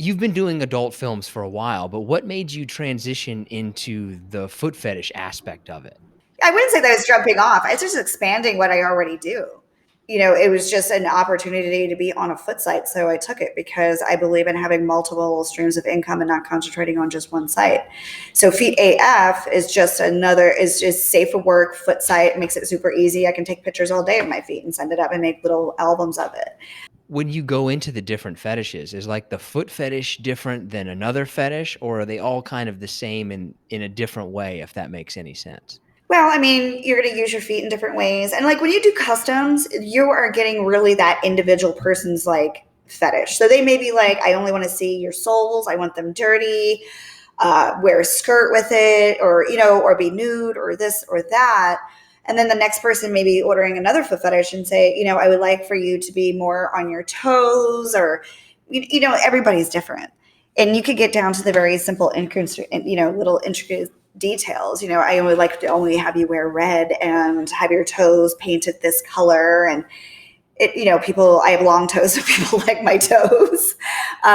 you've been doing adult films for a while, but what made you transition into the foot fetish aspect of it? I wouldn't say that I was jumping off. It's just expanding what I already do. It was just an opportunity to be on a foot site. So I took it because I believe in having multiple streams of income and not concentrating on just one site. So Feet AF is just safe for work foot site, makes it super easy. I can take pictures all day of my feet and send it up and make little albums of it. When you go into the different fetishes, is like the foot fetish different than another fetish, or are they all kind of the same in a different way, if that makes any sense? Well, I mean, you're going to use your feet in different ways. And like when you do customs, you are getting really that individual person's like fetish. So they may be like, I only want to see your soles. I want them dirty, wear a skirt with it, or be nude or this or that. And then the next person may be ordering another foot fetish and say, I would like for you to be more on your toes, or, everybody's different. And you could get down to the very simple, little intricate details. I would like to only have you wear red and have your toes painted this color. And I have long toes, so people like my toes. So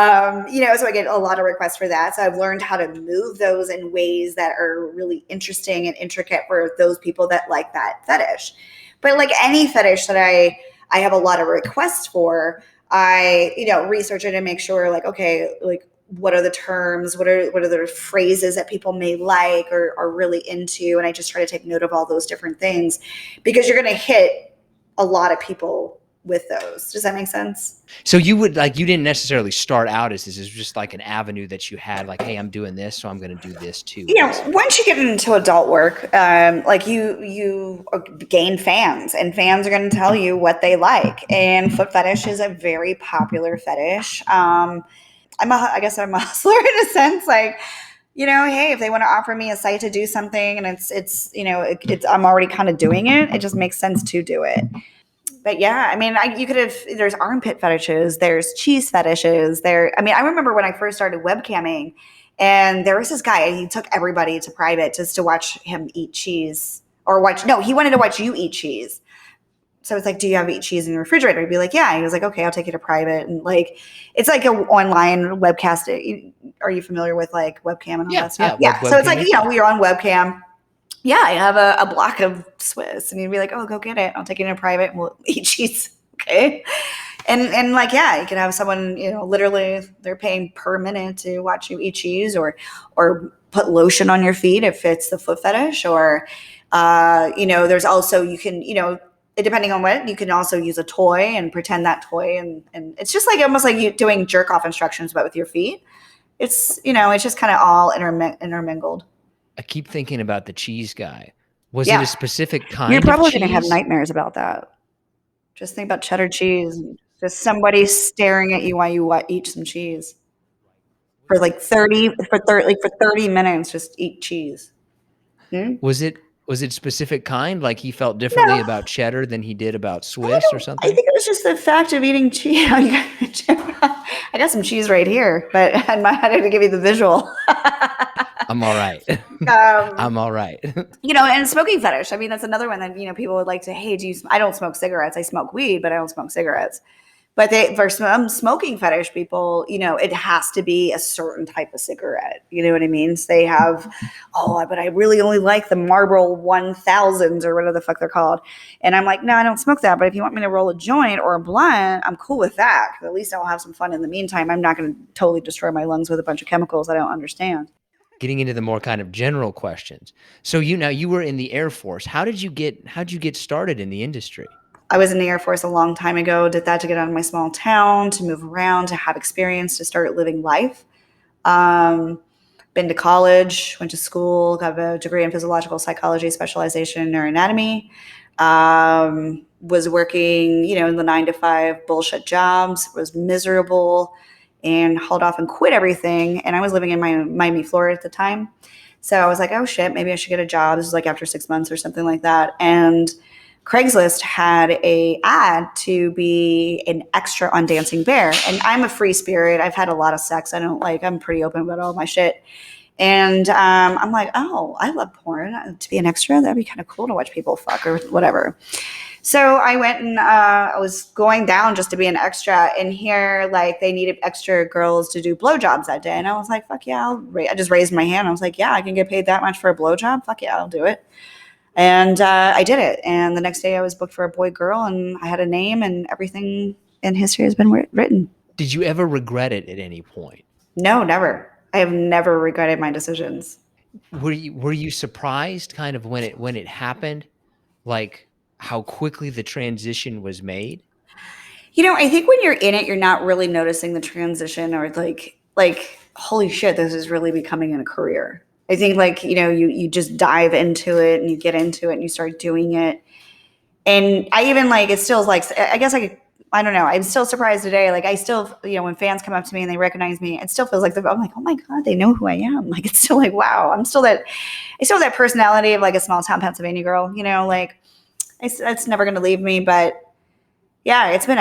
I get a lot of requests for that. So I've learned how to move those in ways that are really interesting and intricate for those people that like that fetish. But like any fetish that I have a lot of requests for, I, research it and make sure like, okay, like, what are the terms? What are the phrases that people may like or are really into? And I just try to take note of all those different things, because you're going to hit a lot of people with those. Does that make sense? So you didn't necessarily start out as this is just like an avenue that you had, like, hey, I'm doing this, so I'm going to do this too. Once you get into adult work, like you gain fans, and fans are going to tell you what they like. And foot fetish is a very popular fetish. I guess I'm a hustler in a sense. Like, hey, if they want to offer me a site to do something and it's I'm already kind of doing it, it just makes sense to do it. But yeah, I mean, there's armpit fetishes, there's cheese fetishes. I remember when I first started webcamming, and there was this guy, and he took everybody to private just to watch him eat cheese, he wanted to watch you eat cheese. So it's like, do you have eat cheese in your refrigerator? He'd be like, yeah. And he was like, okay, I'll take you to private. And like, it's like an online webcast. Are you familiar with like webcam and all that stuff? Yeah. So it's like, we are on webcam. Yeah, I have a block of Swiss. And he'd be like, oh, go get it. I'll take you to private and we'll eat cheese. Okay. And like, yeah, you can have someone, literally they're paying per minute to watch you eat cheese, or put lotion on your feet if it's the foot fetish, or, there's also, you can, depending on what, you can also use a toy and pretend that toy. And it's just like almost like you doing jerk off instructions, but with your feet. It's, it's just kind of all intermingled. I keep thinking about the cheese guy. Was it a specific kind You're of probably cheese? going to have nightmares about that. Just think about cheddar cheese. And just somebody staring at you while you eat some cheese. For like 30 minutes, just eat cheese. Was it specific kind? Like he felt differently about cheddar than he did about Swiss or something? I think it was just the fact of eating cheese. I got some cheese right here, but I might have to give you the visual. I'm all right. I'm all right. And smoking fetish. I mean, that's another one that, people would like to, hey, I don't smoke cigarettes. I smoke weed, but I don't smoke cigarettes. But for some smoking fetish people, it has to be a certain type of cigarette. You know what I mean? So they have, but I really only like the Marlboro 1000s or whatever the fuck they're called. And I'm like, no, I don't smoke that. But if you want me to roll a joint or a blunt, I'm cool with that. At least I'll have some fun in the meantime. I'm not going to totally destroy my lungs with a bunch of chemicals I don't understand. Getting into the more kind of general questions. So you were in the Air Force. How'd you get started in the industry? I was in the Air Force a long time ago, did that to get out of my small town, to move around, to have experience, to start living life. Been to college, went to school, got a degree in physiological psychology, specialization in neuroanatomy. Was working, in the 9-to-5 bullshit jobs, was miserable, and hauled off and quit everything. And I was living in Miami, Florida at the time. So I was like, oh shit, maybe I should get a job. This was like after 6 months or something like that. And Craigslist had a ad to be an extra on Dancing Bear. And I'm a free spirit. I've had a lot of sex. I'm pretty open about all my shit. And I'm like, oh, I love porn. To be an extra, that'd be kind of cool to watch people fuck or whatever. So I went and I was going down just to be an extra, and here like they needed extra girls to do blowjobs that day, and I was like, "Fuck yeah!" I just raised my hand. I was like, "Yeah, I can get paid that much for a blowjob. Fuck yeah, I'll do it." And I did it. And the next day, I was booked for a boy girl, and I had a name, and everything in history has been written. Did you ever regret it at any point? No, never. I have never regretted my decisions. Were you surprised kind of when it happened, like how quickly the transition was made? I think when you're in it, you're not really noticing the transition or like holy shit, this is really becoming a career. I think like, you just dive into it and you get into it and you start doing it. And I even like it still like I guess I don't know. I'm still surprised today. Like I still, when fans come up to me and they recognize me, it still feels like I'm like, oh my God, they know who I am. Like it's still like, wow, I still have that personality of like a small town Pennsylvania girl, like it's never going to leave me. But yeah, it's been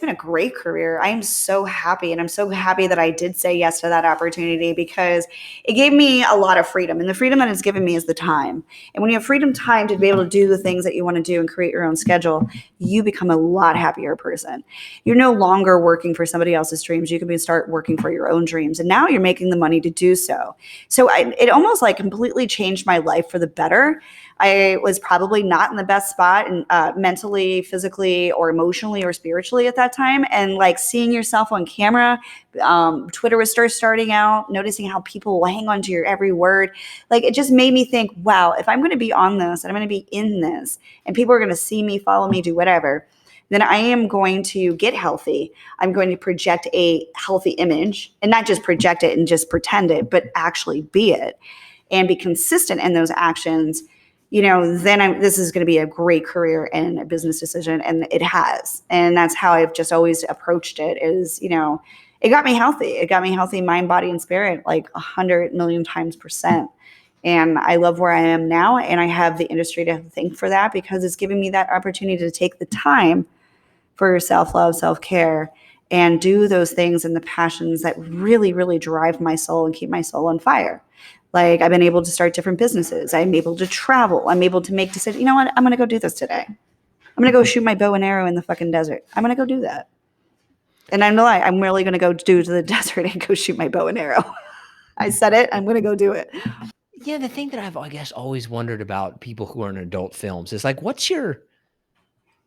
a great career. I am so happy. And I'm so happy that I did say yes to that opportunity because it gave me a lot of freedom. And the freedom that it's given me is the time. And when you have freedom time to be able to do the things that you want to do and create your own schedule, you become a lot happier person. You're no longer working for somebody else's dreams. You can start working for your own dreams. And now you're making the money to do so. So it almost like completely changed my life for the better. I was probably not in the best spot and mentally, physically, or emotionally or spiritually at that time. And like seeing yourself on camera, Twitter was just starting out, noticing how people will hang on to your every word. Like it just made me think, wow, if I'm going to be on this and I'm going to be in this and people are going to see me, follow me, do whatever, then I am going to get healthy. I'm going to project a healthy image and not just project it and just pretend it, but actually be it and be consistent in those actions. Then this is going to be a great career and a business decision. And it has. And that's how I've just always approached it is, it got me healthy. It got me healthy, mind, body, and spirit, like 100 million times percent. And I love where I am now. And I have the industry to thank for that because it's giving me that opportunity to take the time for self-love, self-care, and do those things and the passions that really, really drive my soul and keep my soul on fire. Like I've been able to start different businesses. I'm able to travel. I'm able to make decisions. You know what? I'm going to go do this today. I'm going to go shoot my bow and arrow in the fucking desert. I'm going to go do that. And I'm not, I'm really going to go to the desert and go shoot my bow and arrow. I said it. I'm going to go do it. Yeah, the thing that I've, I guess, always wondered about people who are in adult films is like, what's your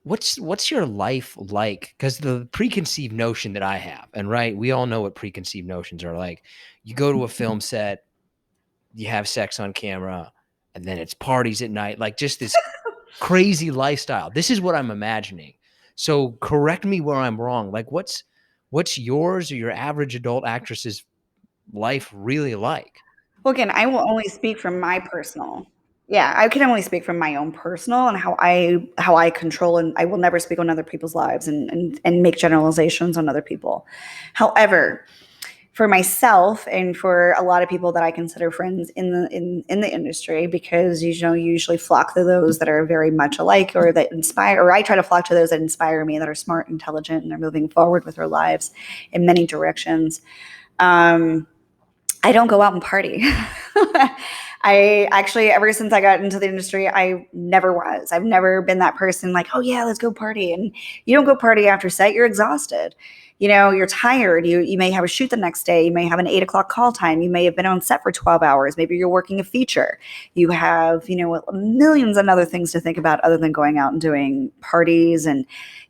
life like? Because the preconceived notion that I have, and right, we all know what preconceived notions are like. You go to a film set, you have sex on camera, and then it's parties at night, like just this crazy lifestyle. This is what I'm imagining. So correct me where I'm wrong. Like what's yours or your average adult actress's life really like? Well, again, I will only speak from my personal. Yeah, I can only speak from my own personal and how I control, and I will never speak on other people's lives and make generalizations on other people. However, for myself and for a lot of people that I consider friends in the industry, because you usually flock to those that are very much alike or that inspire, or I try to flock to those that inspire me, that are smart, intelligent, and are moving forward with their lives in many directions. I don't go out and party. I actually, ever since I got into the industry, I never was. I've never been that person like, oh yeah, let's go party. And you don't go party after set, you're exhausted. You're tired. You may have a shoot the next day. You may have an 8 o'clock call time. You may have been on set for 12 hours. Maybe you're working a feature. You have, millions and other things to think about other than going out and doing parties. And,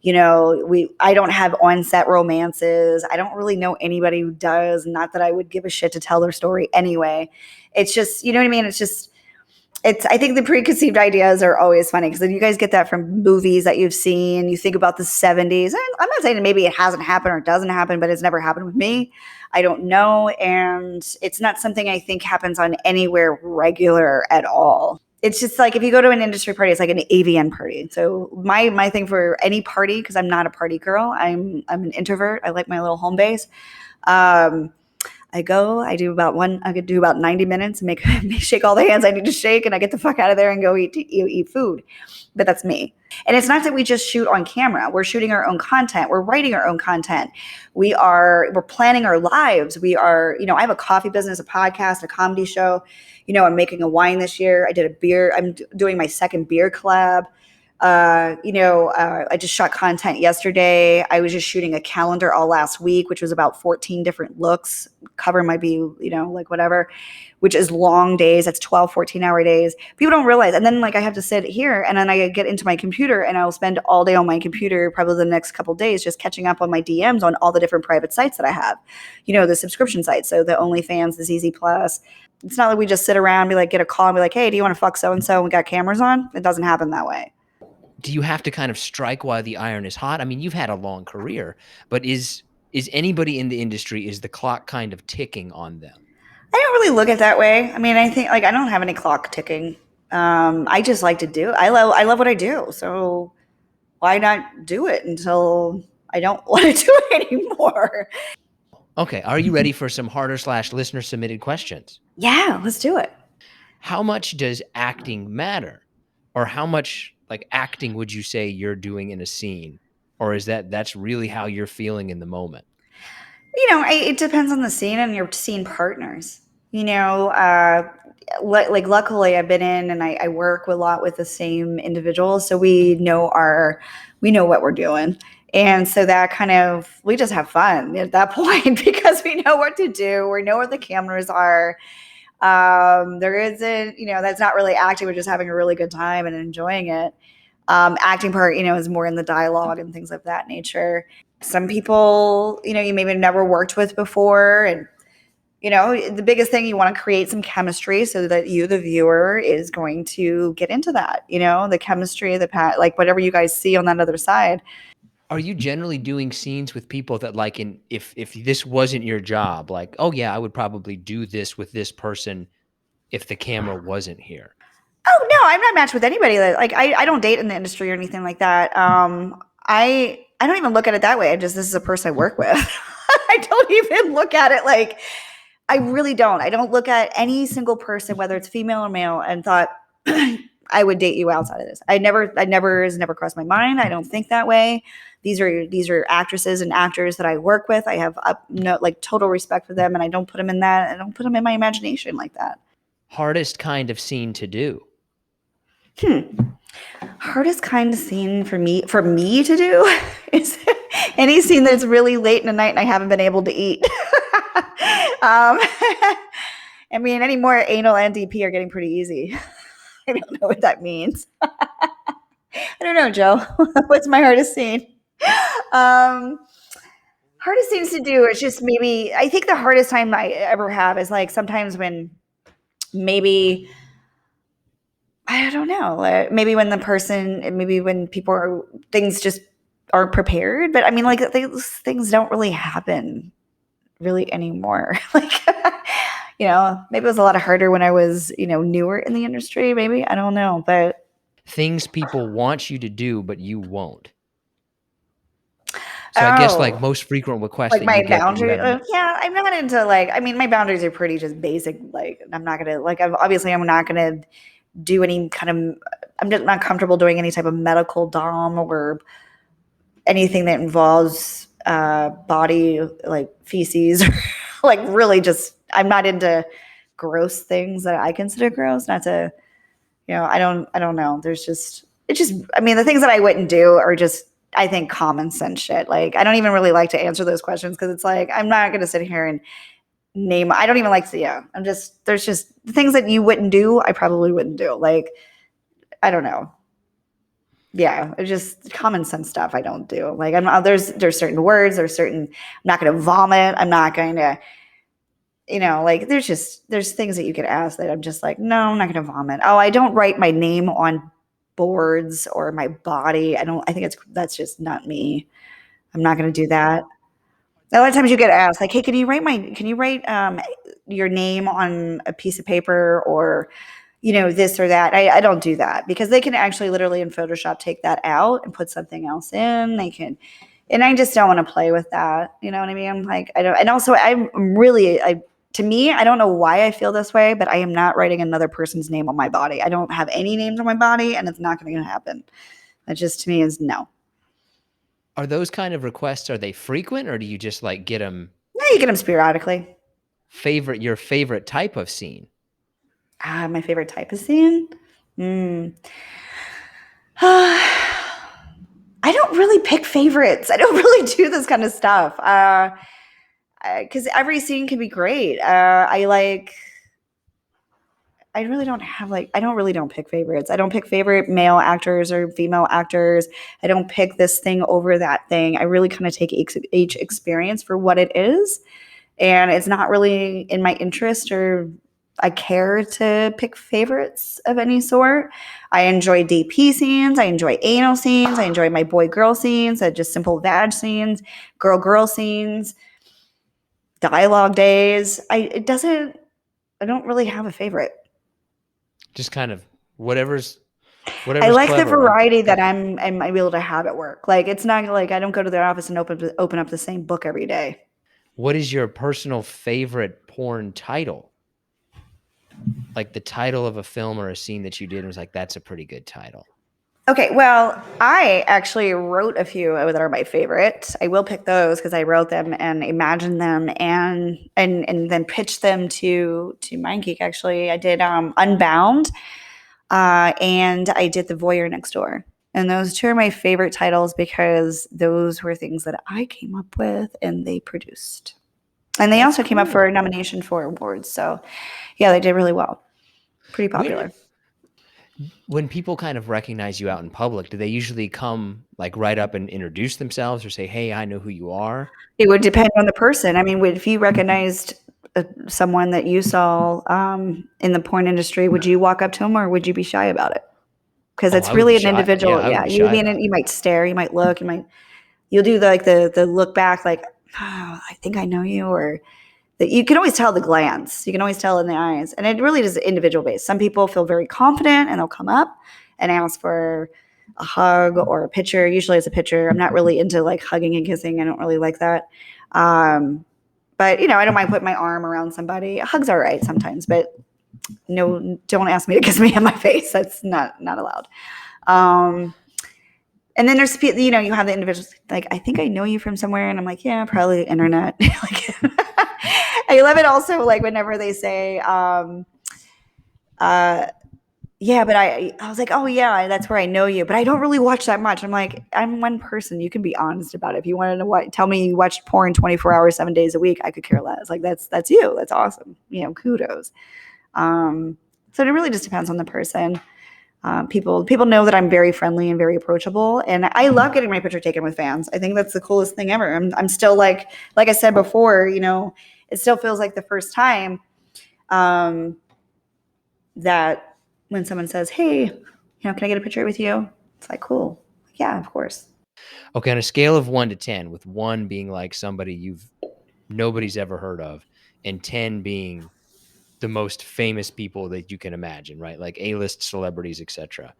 I don't have on-set romances. I don't really know anybody who does. Not that I would give a shit to tell their story anyway. It's just, you know what I mean? I think the preconceived ideas are always funny because then you guys get that from movies that you've seen. You think about the 70s. And I'm not saying that maybe it hasn't happened or it doesn't happen, but it's never happened with me. I don't know. And it's not something I think happens on anywhere regular at all. It's just like if you go to an industry party, it's like an AVN party. So my thing for any party, because I'm not a party girl, I'm an introvert. I like my little home base. I could do about 90 minutes and shake all the hands I need to shake, and I get the fuck out of there and go eat food. But that's me. And it's not that we just shoot on camera. We're shooting our own content. We're writing our own content. We're planning our lives. We are, I have a coffee business, a podcast, a comedy show. I'm making a wine this year. I'm doing my second beer collab. I just shot content yesterday. I was just shooting a calendar all last week, which was about 14 different looks. Cover might be, like whatever, which is long days. That's 12, 14-hour days. People don't realize. And then like I have to sit here and then I get into my computer and I'll spend all day on my computer, probably the next couple of days, just catching up on my DMs on all the different private sites that I have, the subscription sites. So the OnlyFans, the ZZ Plus. It's not like we just sit around and be like, get a call and be like, hey, do you want to fuck so-and-so? We got cameras on. It doesn't happen that way. Do you have to kind of strike while the iron is hot? I mean, you've had a long career, but is anybody in the industry, is the clock kind of ticking on them? I don't really look at it that way. I mean, I think like I don't have any clock ticking. I just like to do. I love what I do. So why not do it until I don't want to do it anymore? Okay, are you ready for some harder/listener submitted questions? Yeah, let's do it. How much does acting matter? Or how much like acting would you say you're doing in a scene? Or is that's really how you're feeling in the moment? It depends on the scene and your scene partners. Like luckily I've been in and I work a lot with the same individuals, so we know what we're doing. And so that kind of, we just have fun at that point because we know what to do. We know where the cameras are. There isn't, that's not really acting. We're just having a really good time and enjoying it. Acting part, is more in the dialogue and things of that nature. Some people, you maybe never worked with before. And, the biggest thing, you want to create some chemistry so that you, the viewer, is going to get into that, the chemistry, like whatever you guys see on that other side. Are you generally doing scenes with people that like if this wasn't your job, like, oh yeah, I would probably do this with this person if the camera wasn't here? Oh no, I'm not matched with anybody. Like I don't date in the industry or anything like that. I don't even look at it that way. This is a person I work with. I don't even look at it like, I really don't. I don't look at any single person, whether it's female or male, and thought I would date you outside of this. Has never crossed my mind. I don't think that way. These are actresses and actors that I work with. I have total respect for them, and I don't put them in that. I don't put them in my imagination like that. Hardest kind of scene to do? Hardest kind of scene for me to do is any scene that's really late in the night and I haven't been able to eat. I mean, any more anal and DP are getting pretty easy. I don't know what that means. I don't know, Joe. What's my hardest scene? Hardest things to do is just maybe, I think the hardest time I ever have is like sometimes when maybe, I don't know, maybe when people are, things just aren't prepared. But I mean, like those things don't really happen really anymore. Like, maybe it was a lot harder when I was, newer in the industry, maybe. I don't know. But things people want you to do, but you won't. So I guess like most frequent requests like that my you get. boundary. Yeah, I'm not into like. I mean, my boundaries are pretty just basic. Like, I'm not gonna like. I'm not gonna do any kind of. I'm just not comfortable doing any type of medical dom or anything that involves body like feces. Like really, just I'm not into gross things that I consider gross. Not to, I don't know. I mean, the things that I wouldn't do are just, I think, common sense shit. Like, I don't even really like to answer those questions because it's like, I'm not going to sit here and name, I don't even like to, there's just things that you wouldn't do, I probably wouldn't do. Like, I don't know. Yeah, it's just common sense stuff I don't do. Like, there's certain words, I'm not going to vomit. I'm not going to, like there's things that you could ask that I'm just like, no, I'm not going to vomit. Oh, I don't write my name on boards or my body. I think that's just not me. I'm not going to do that. A lot of times you get asked like, hey, can you write your name on a piece of paper or, this or that. I don't do that because they can actually literally in Photoshop take that out and put something else in. They can, and I just don't want to play with that. You know what I mean? I'm like, I don't, and also to me, I don't know why I feel this way, but I am not writing another person's name on my body. I don't have any names on my body and it's not going to happen. That just to me is no. Are those kind of requests, are they frequent or do you just like get them? No, you get them sporadically. Your favorite type of scene? My favorite type of scene? I don't really pick favorites. I don't really do this kind of stuff. Because every scene can be great. I really don't have like I don't really don't pick favorites. I don't pick favorite male actors or female actors. I don't pick this thing over that thing. I really kind of take each experience for what it is, and it's not really in my interest or I care to pick favorites of any sort. I enjoy DP scenes. I enjoy anal scenes. I enjoy my boy girl scenes. Just simple vag scenes, girl scenes, dialogue days. It doesn't. I don't really have a favorite. Just kind of whatever's I like the clever, right? variety that I'm able to have at work. Like it's not like I don't go to their office and open up the same book every day. What is your personal favorite porn title? Like the title of a film or a scene that you did and was like, that's a pretty good title. Okay, well, I actually wrote a few that are my favorite. I will pick those because I wrote them and imagined them and then pitched them to MindGeek. Actually, I did Unbound, and I did The Voyeur Next Door. And those two are my favorite titles because those were things that I came up with and they produced. And they also came up for a nomination for awards. So, yeah, they did really well. Pretty popular. When people kind of recognize you out in public, do they usually come like right up and introduce themselves or say, hey, I know who you are? It would depend on the person. I mean, if you recognized someone that you saw in the porn industry, would you walk up to them or would you be shy about it? Because it's really an individual. Yeah, Yeah, you might stare, you might look, you'll do the look back, like, oh, I think I know you, or that you can always tell the glance. You can always tell in the eyes, and it really is individual based. Some people feel very confident and they'll come up and ask for a hug or a picture. Usually it's a picture. I'm not really into like hugging and kissing. I don't really like that. But I don't mind putting my arm around somebody. A hug's all right sometimes, but no, don't ask me to kiss me on my face. That's not allowed. And then there's you have the individuals like, I think I know you from somewhere, and I'm like, yeah, probably the internet. Like, I love it also like whenever they say, yeah, but I was like, oh yeah, that's where I know you, but I don't really watch that much. I'm like, I'm one person. You can be honest about it. If you want to know what, tell me you watched porn 24 hours, 7 days a week. I could care less. Like that's you. That's awesome. Kudos. So it really just depends on the person. People know that I'm very friendly and very approachable, and I love getting my picture taken with fans. I think that's the coolest thing ever. I'm still like I said before, it still feels like the first time that when someone says, hey, can I get a picture with you? It's like, cool. Yeah, of course. Okay, on a scale of 1 to 10, with 1 being like somebody nobody's ever heard of, and 10 being the most famous people that you can imagine, right? Like A-list celebrities, etc.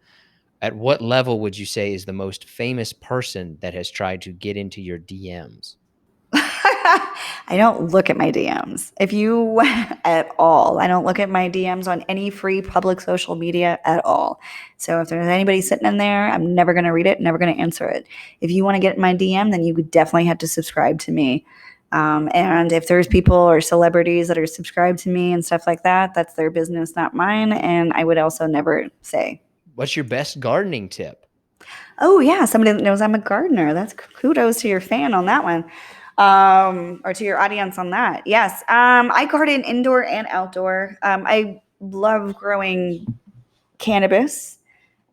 At what level would you say is the most famous person that has tried to get into your DMs? I don't look at my DMs. If you at all, I don't look at my DMs on any free public social media at all. So if there's anybody sitting in there, I'm never going to read it, never going to answer it. If you want to get in my DM, then you would definitely have to subscribe to me. And if there's people or celebrities that are subscribed to me and stuff like that, that's their business, not mine. And I would also never say. What's your best gardening tip? Oh yeah, somebody that knows I'm a gardener. That's kudos to your fan on that one. Or to your audience on that. Yes. I garden indoor and outdoor. I love growing cannabis,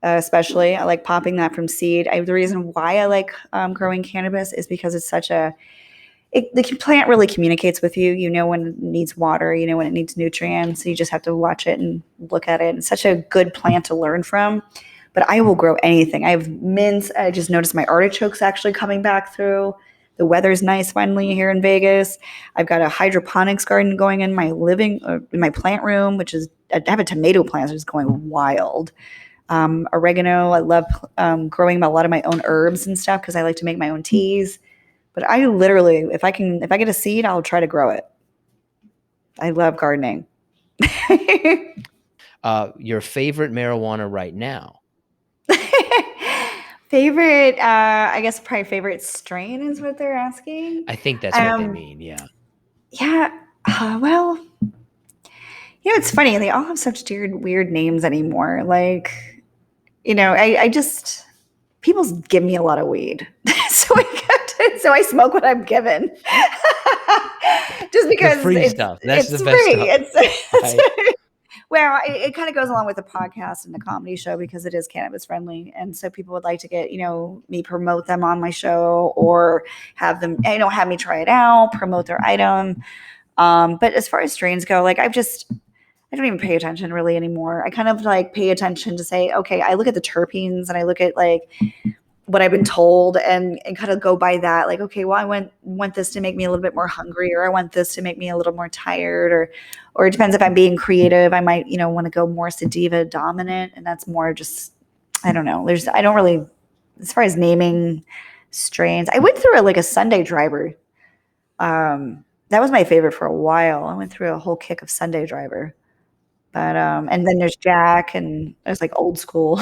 especially. I like popping that from seed. The reason why I like growing cannabis is because it's the plant really communicates with you. You know when it needs water, you know when it needs nutrients. So you just have to watch it and look at it. It's such a good plant to learn from. But I will grow anything. I have mints. I just noticed my artichokes actually coming back through. The weather's nice finally here in Vegas. I've got a hydroponics garden going in my in my plant room, I have a tomato plant that's going wild. Oregano. I love growing a lot of my own herbs and stuff because I like to make my own teas. But I literally, if I get a seed, I'll try to grow it. I love gardening. Your favorite marijuana right now? Favorite, I guess probably favorite strain is what they're asking. I think that's what they mean, yeah. Yeah, well, it's funny. They all have such weird names anymore. Like, I just, people give me a lot of weed. So I smoke what I'm given. Just The because free stuff. That's it's the best free. stuff. Right. Well, it kind of goes along with the podcast and the comedy show because it is cannabis friendly. And so people would like to get, me promote them on my show or have them, have me try it out, promote their item. But as far as strains go, like I don't even pay attention really anymore. I kind of like pay attention to say, okay, I look at the terpenes and I look at like what I've been told and kind of go by that. Like, okay, well, I want this to make me a little bit more hungry, or I want this to make me a little more tired, or it depends if I'm being creative. I might, want to go more sativa dominant, and that's more just, I don't know. I don't really, as far as naming strains, I went through like a Sunday driver. That was my favorite for a while. I went through a whole kick of Sunday driver. But and then there's Jack, and there's like old school.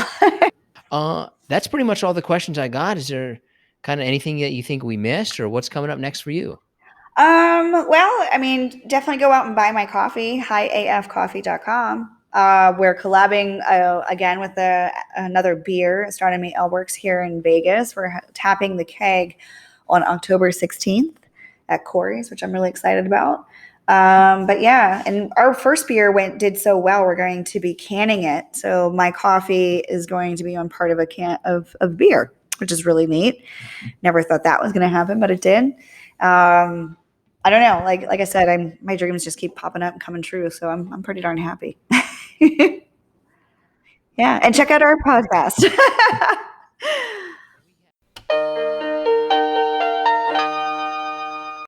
That's pretty much all the questions I got. Is there kind of anything that you think we missed, or what's coming up next for you? Well, I mean, definitely go out and buy my coffee, highafcoffee.com. We're collabing again with another beer, Astronomy Ale Works here in Vegas. We're tapping the keg on October 16th at Corey's, which I'm really excited about. But yeah, and our first beer did so well. We're going to be canning it. So my coffee is going to be on part of a can of beer, which is really neat. Never thought that was going to happen, but it did. I don't know. Like I said, my dreams just keep popping up and coming true. So I'm pretty darn happy. Yeah, and check out our podcast.